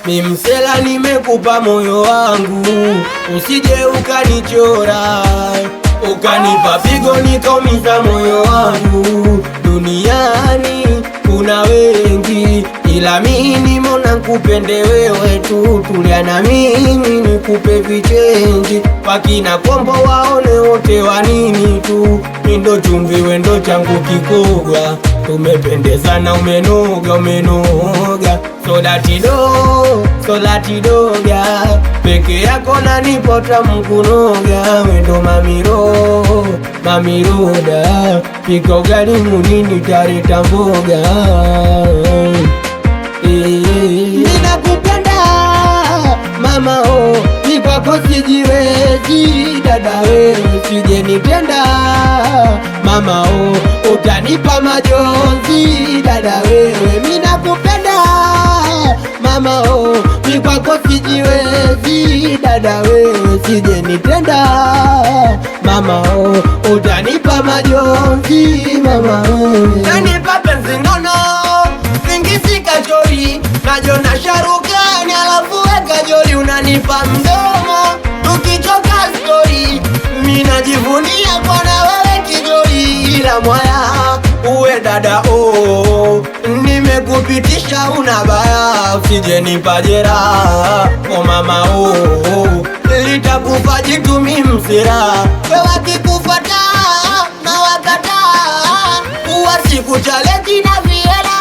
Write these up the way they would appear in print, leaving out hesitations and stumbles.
mimsela nimekupa moyo wangu, usije ukanichora ukanipa pigo nikaumiza moyo wangu. Duniani kuna wengi, ila mimi nimeona nikupende wewe tu. Tulia na mimi nikupe vichenji, wakina kombo waone wote wanini tu. Mindo chumvi wendo changu kikogwa, tumependezana umenoga umenoga. Solatidoga peke yako na nipota mkunoga. Wendo mamiroda pika ugali munini tareta mboga. Ninakupenda mama oh, nikwako sijiwezi. Dada wewe sije nitenda mama oh, utanipa majonzi. Dada wewe ninakupenda mama oh, nikwako sijiwezi. Dada wewe sije nitenda mama oh, utanipa majonzi mama wewe. Nanipa penzi nono singisi kachori, najona sharukani alafu weka jori. Unanipa mdomo tukichoka story, mina jivunia kwa na wewe kijori. Ila mwaya uwe dada oh, nimekupitisha unabaya. Usije nipa jeraha oh mama oh, litakufa jitu mimsira. Wewe kikufata na wakata, uwasiku chaleti na viela.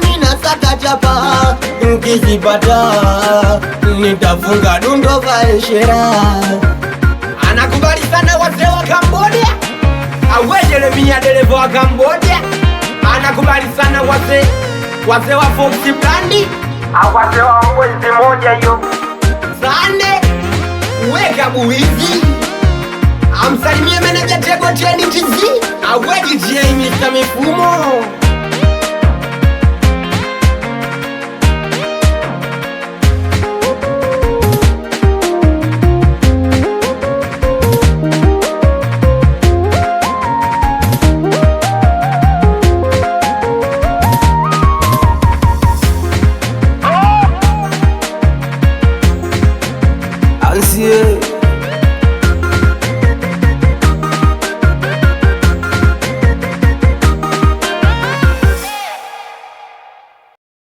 Mina saka chapa nkizipata, nitafunga dundo vaeshera. Anakubali sana wazee wa Cambodia, awe Jeremia dereva wa Cambodia. Anakubali sana wazee wa Foxy Brandi, wazee wa mwezi moja yo Sande weka buizi. Amsalimie meneja Tego Treni TZ, awe DJ Mr. Mifumo. Yeah.